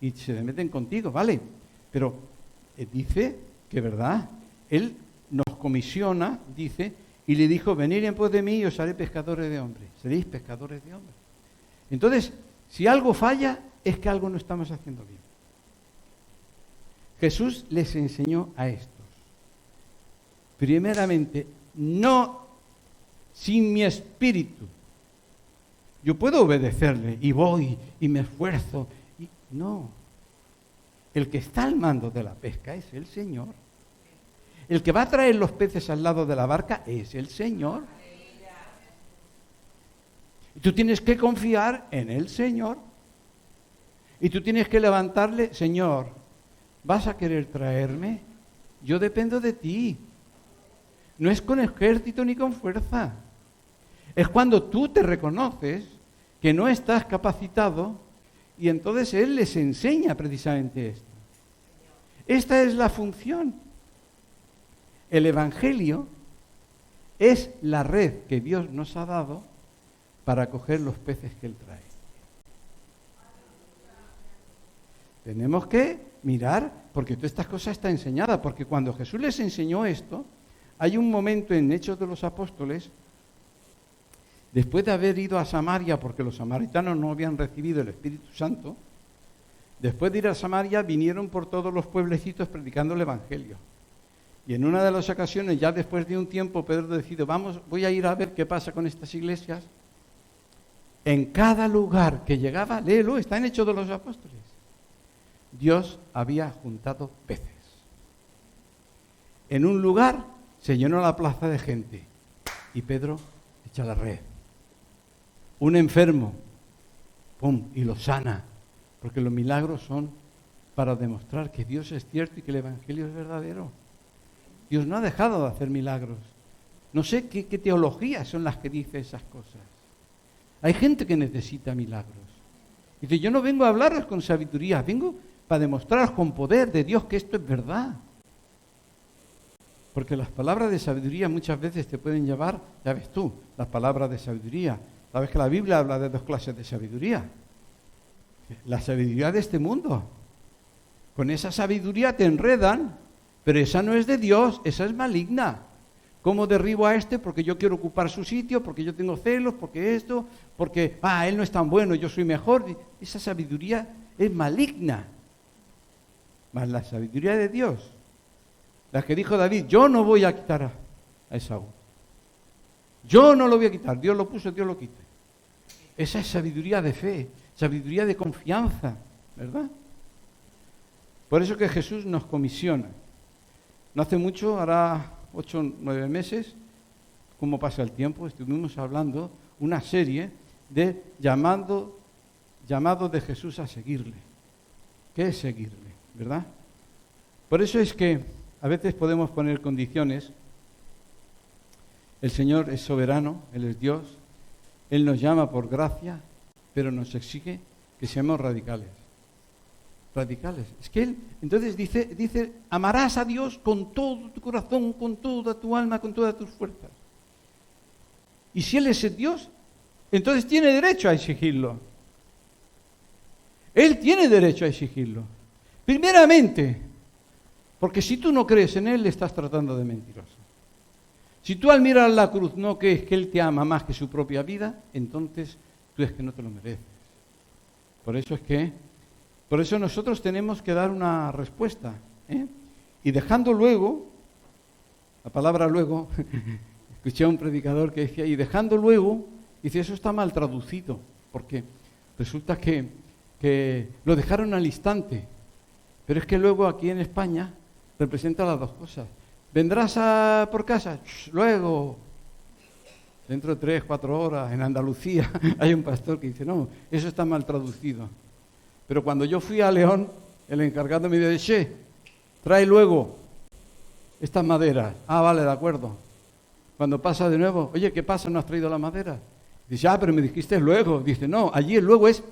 Y se le meten contigo, ¿vale? Pero dice que, ¿verdad? Él nos comisiona, dice, y le dijo, venid en pos de mí y os haré pescadores de hombres. Seréis pescadores de hombres. Entonces, si algo falla, es que algo no estamos haciendo bien. Jesús les enseñó a estos. Primeramente, no sin mi espíritu. Yo puedo obedecerle y voy y me esfuerzo. No. El que está al mando de la pesca es el Señor. El que va a traer los peces al lado de la barca es el Señor. Y tú tienes que confiar en el Señor. Y tú tienes que levantarle, Señor, ¿vas a querer traerme? Yo dependo de ti. No es con ejército ni con fuerza. Es cuando tú te reconoces que no estás capacitado y entonces Él les enseña precisamente esto. Esta es la función. El Evangelio es la red que Dios nos ha dado para coger los peces que Él trae. Tenemos que mirar, porque todas estas cosas están enseñadas, porque cuando Jesús les enseñó esto, hay un momento en Hechos de los Apóstoles, después de haber ido a Samaria, porque los samaritanos no habían recibido el Espíritu Santo, después de ir a Samaria vinieron por todos los pueblecitos predicando el Evangelio. Y en una de las ocasiones, ya después de un tiempo, Pedro decidió, voy a ir a ver qué pasa con estas iglesias. En cada lugar que llegaba, léelo, está en Hechos de los Apóstoles, Dios había juntado peces. En un lugar se llenó la plaza de gente y Pedro echa la red. Un enfermo, ¡pum!, y lo sana, porque los milagros son para demostrar que Dios es cierto y que el Evangelio es verdadero. Dios no ha dejado de hacer milagros. No sé qué teologías son las que dice esas cosas. Hay gente que necesita milagros. Y dice, yo no vengo a hablaros con sabiduría, vengo para demostraros con poder de Dios que esto es verdad. Porque las palabras de sabiduría muchas veces te pueden llevar, ya ves tú, las palabras de sabiduría. Sabes que la Biblia habla de dos clases de sabiduría. La sabiduría de este mundo. Con esa sabiduría te enredan, pero esa no es de Dios, esa es maligna. ¿Cómo derribo a este? Porque yo quiero ocupar su sitio, porque yo tengo celos, porque esto, porque, él no es tan bueno, yo soy mejor. Esa sabiduría es maligna. Mas la sabiduría de Dios, la que dijo David, yo no voy a quitar a Esaú. Yo no lo voy a quitar, Dios lo puso, Dios lo quita. Esa es sabiduría de fe, sabiduría de confianza, ¿verdad? Por eso que Jesús nos comisiona. No hace mucho, hará 8 o 9 meses, cómo pasa el tiempo, estuvimos hablando una serie de llamado de Jesús a seguirle. ¿Qué es seguirle? ¿Verdad? Por eso es que a veces podemos poner condiciones. El Señor es soberano, Él es Dios, Él nos llama por gracia, pero nos exige que seamos radicales. Radicales. Es que Él, entonces dice, amarás a Dios con todo tu corazón, con toda tu alma, con todas tus fuerzas. Y si Él es el Dios, entonces tiene derecho a exigirlo. Él tiene derecho a exigirlo. Primeramente, porque si tú no crees en Él, le estás tratando de mentiroso. Si tú al mirar la cruz no crees que Él te ama más que su propia vida, entonces tú es que no te lo mereces. Por eso nosotros tenemos que dar una respuesta, ¿eh? Y dejando luego, la palabra luego, escuché a un predicador que decía, y dejando luego, dice, eso está mal traducido, porque resulta que lo dejaron al instante, pero es que luego aquí en España representa las dos cosas. ¿Vendrás por casa? Luego, dentro de 3, 4 horas, en Andalucía, hay un pastor que dice, no, eso está mal traducido. Pero cuando yo fui a León, el encargado me dijo, che, trae luego estas maderas. Ah, vale, de acuerdo. Cuando pasa de nuevo, oye, ¿qué pasa? ¿No has traído la madera? Dice, pero me dijiste luego. Dice, no, allí el luego es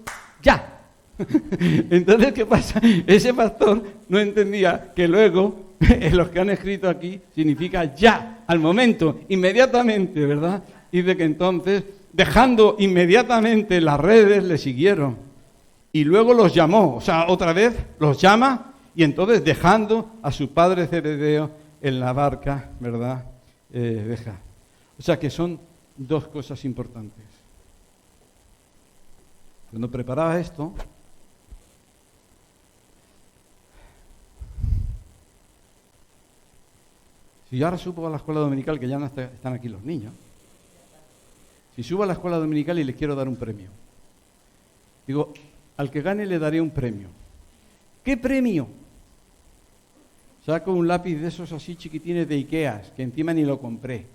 ya. Entonces, ¿qué pasa? Ese pastor no entendía que luego, en los que han escrito aquí, significa ya, al momento, inmediatamente, ¿verdad? Y de que entonces, dejando inmediatamente las redes, le siguieron. Y luego los llamó, o sea, otra vez los llama, y entonces dejando a su padre Zebedeo en la barca, ¿verdad? Deja. O sea que son dos cosas importantes. Cuando preparaba esto, si yo ahora subo a la escuela dominical, que ya no están aquí los niños, si subo a la escuela dominical y les quiero dar un premio, digo, al que gane le daré un premio. ¿Qué premio? Saco un lápiz de esos así chiquitines de Ikea, que encima ni lo compré.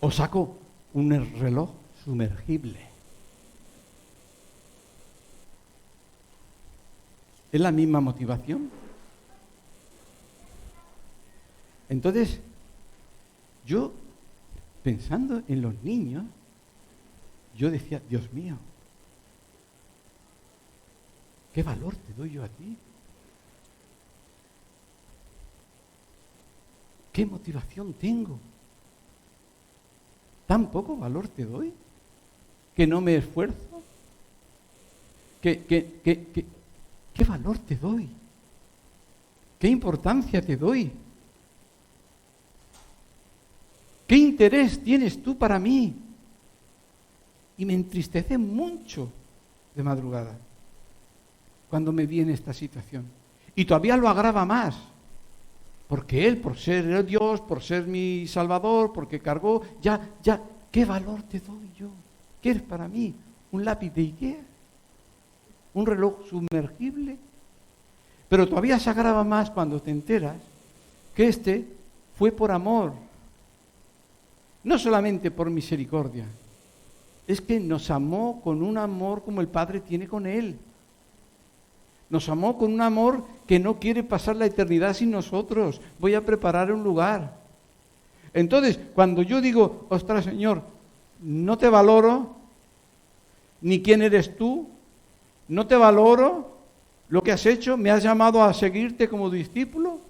O saco un reloj sumergible. ¿Es la misma motivación? Entonces, yo, pensando en los niños, yo decía, Dios mío, ¿qué valor te doy yo a ti? ¿Qué motivación tengo? ¿Tan poco valor te doy? ¿Que no me esfuerzo? ¿Qué valor te doy? ¿Qué importancia te doy? ¿Qué interés tienes tú para mí? Y me entristece mucho de madrugada cuando me vi en esta situación. Y todavía lo agrava más, porque Él, por ser Dios, por ser mi Salvador, porque cargó, ya, ¿qué valor te doy yo? ¿Qué eres para mí? ¿Un lápiz de Ikea? ¿Un reloj sumergible? Pero todavía se agrava más cuando te enteras que este fue por amor, no solamente por misericordia, es que nos amó con un amor como el Padre tiene con Él. Nos amó con un amor que no quiere pasar la eternidad sin nosotros. Voy a preparar un lugar. Entonces, cuando yo digo, ostras, Señor, no te valoro, ni quién eres tú, no te valoro lo que has hecho, me has llamado a seguirte como discípulo.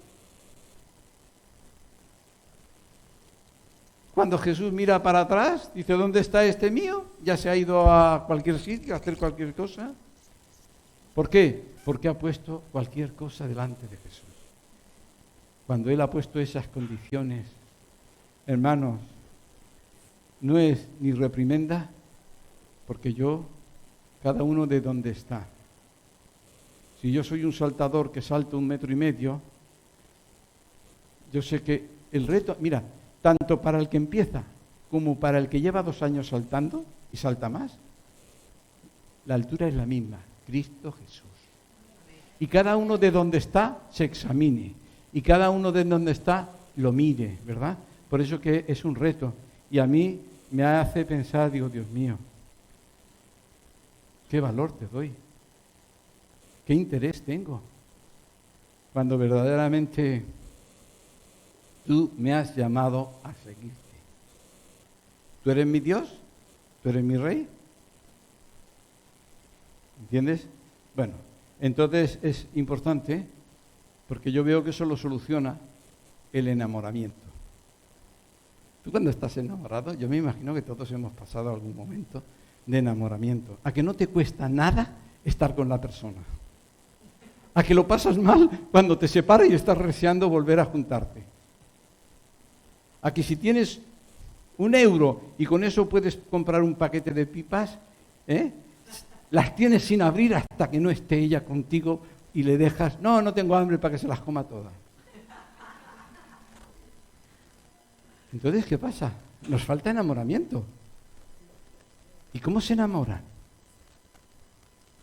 Cuando Jesús mira para atrás, dice, ¿dónde está este mío? Ya se ha ido a cualquier sitio a hacer cualquier cosa. ¿Por qué? Porque ha puesto cualquier cosa delante de Jesús. Cuando Él ha puesto esas condiciones, hermanos, no es ni reprimenda, porque cada uno de donde está. Si yo soy un saltador que salto 1,5 metros, yo sé que el reto, mira, tanto para el que empieza como para el que lleva 2 años saltando y salta más, la altura es la misma, Cristo Jesús. Y cada uno de donde está se examine, y cada uno de donde está lo mire, ¿verdad? Por eso que es un reto, y a mí me hace pensar, digo, Dios mío, ¿qué valor te doy? ¿Qué interés tengo? Cuando verdaderamente tú me has llamado a seguirte. ¿Tú eres mi Dios? ¿Tú eres mi Rey? ¿Entiendes? Bueno, entonces es importante porque yo veo que eso lo soluciona el enamoramiento. Tú cuando estás enamorado, yo me imagino que todos hemos pasado algún momento de enamoramiento. A que no te cuesta nada estar con la persona. A que lo pasas mal cuando te separas y estás deseando volver a juntarte. A que si tienes 1 euro y con eso puedes comprar un paquete de pipas, las tienes sin abrir hasta que no esté ella contigo y le dejas, no tengo hambre para que se las coma todas. Entonces, ¿qué pasa? Nos falta enamoramiento. ¿Y cómo se enamoran?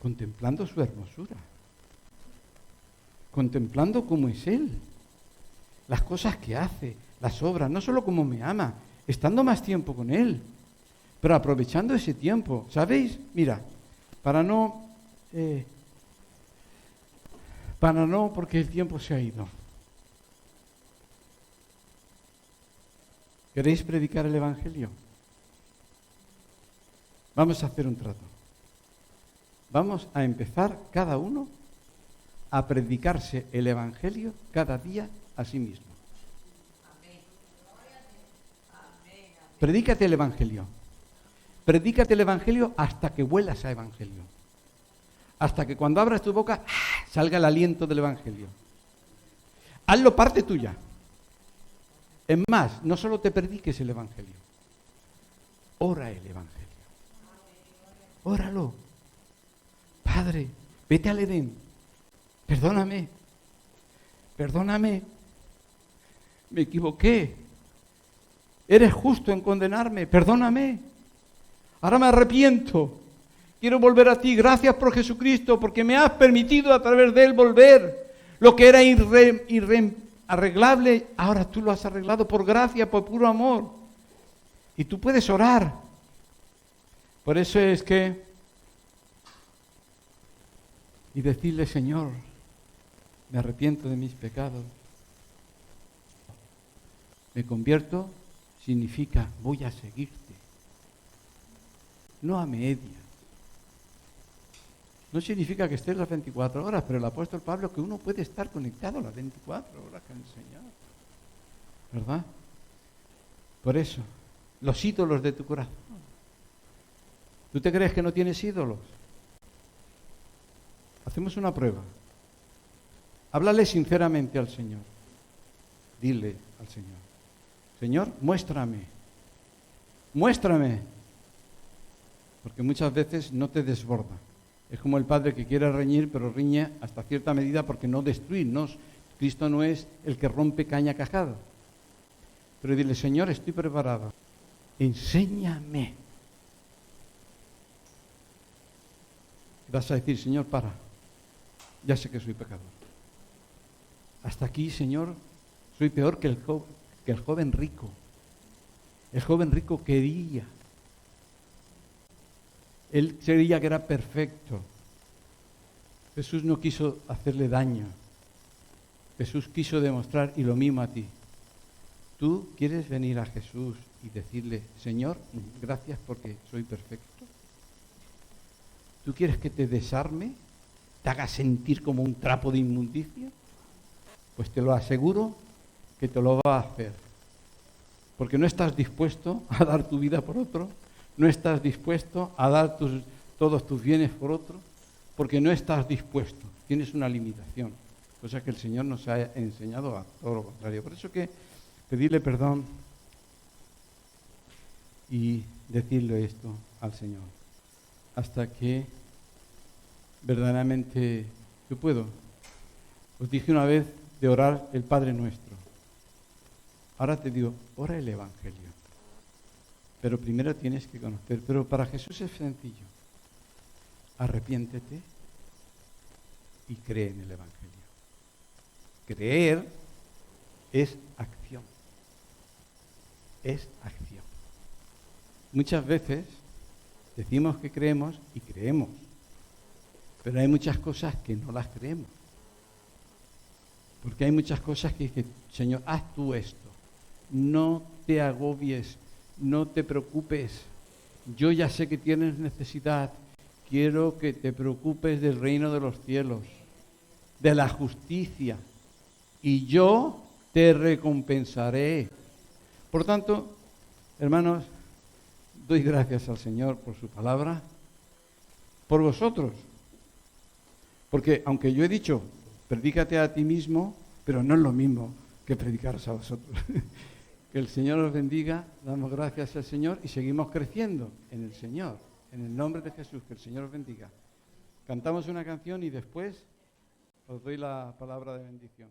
Contemplando su hermosura. Contemplando cómo es Él. Las cosas que hace, las obras, no solo cómo me ama, estando más tiempo con Él, pero aprovechando ese tiempo. ¿Sabéis? Mira, porque el tiempo se ha ido. ¿Queréis predicar el Evangelio? Vamos a hacer un trato. Vamos a empezar cada uno a predicarse el Evangelio cada día a sí mismo. Predícate el Evangelio. Predícate el Evangelio hasta que huelas a Evangelio. Hasta que cuando abras tu boca salga el aliento del Evangelio. Hazlo parte tuya. Es más, no solo te prediques el Evangelio. Ora el Evangelio. Óralo. Padre, vete al Edén. Perdóname. Perdóname. Me equivoqué. Eres justo en condenarme. Perdóname. Ahora me arrepiento. Quiero volver a ti. Gracias por Jesucristo, porque me has permitido a través de Él volver. Lo que era arreglable, ahora tú lo has arreglado por gracia, por puro amor. Y tú puedes orar. Por eso es que... Y decirle, Señor, me arrepiento de mis pecados. Me convierto significa voy a seguirte. No a medias. No significa que estés las 24 horas, pero el apóstol Pablo que uno puede estar conectado las 24 horas con el Señor. ¿Verdad? Por eso, los ídolos de tu corazón. ¿Tú te crees que no tienes ídolos? Hacemos una prueba. Háblale sinceramente al Señor. Dile al Señor, Señor, muéstrame. Muéstrame. Porque muchas veces no te desborda. Es como el padre que quiere reñir, pero riñe hasta cierta medida porque no destruir. Cristo no es el que rompe caña cajada. Pero dile, Señor, estoy preparado. Enséñame. Y vas a decir, Señor, para. Ya sé que soy pecador. Hasta aquí, Señor, soy peor que el joven rico. El joven rico quería. Él creía que era perfecto. Jesús no quiso hacerle daño. Jesús quiso demostrar, y lo mismo a ti. ¿Tú quieres venir a Jesús y decirle, Señor, gracias porque soy perfecto? ¿Tú quieres que te desarme? ¿Te haga sentir como un trapo de inmundicia? Pues te lo aseguro que te lo va a hacer. Porque no estás dispuesto a dar tu vida por otro. No estás dispuesto a dar todos tus bienes por otro, porque no estás dispuesto, tienes una limitación, cosa que el Señor nos ha enseñado a todo lo contrario. Por eso que pedirle perdón y decirle esto al Señor, hasta que verdaderamente yo puedo. Os dije una vez de orar el Padre Nuestro. Ahora te digo, ora el Evangelio. Pero primero tienes que conocer. Pero para Jesús es sencillo. Arrepiéntete y cree en el Evangelio. Creer es acción. Es acción. Muchas veces decimos que creemos y creemos. Pero hay muchas cosas que no las creemos. Porque hay muchas cosas que dicen, Señor, haz tú esto. No te agobies. No te preocupes, yo ya sé que tienes necesidad, quiero que te preocupes del reino de los cielos, de la justicia, y yo te recompensaré. Por tanto, hermanos, doy gracias al Señor por su palabra, por vosotros, porque aunque yo he dicho, predícate a ti mismo, pero no es lo mismo que predicaros a vosotros. Que el Señor os bendiga, damos gracias al Señor y seguimos creciendo en el Señor, en el nombre de Jesús, que el Señor os bendiga. Cantamos una canción y después os doy la palabra de bendición.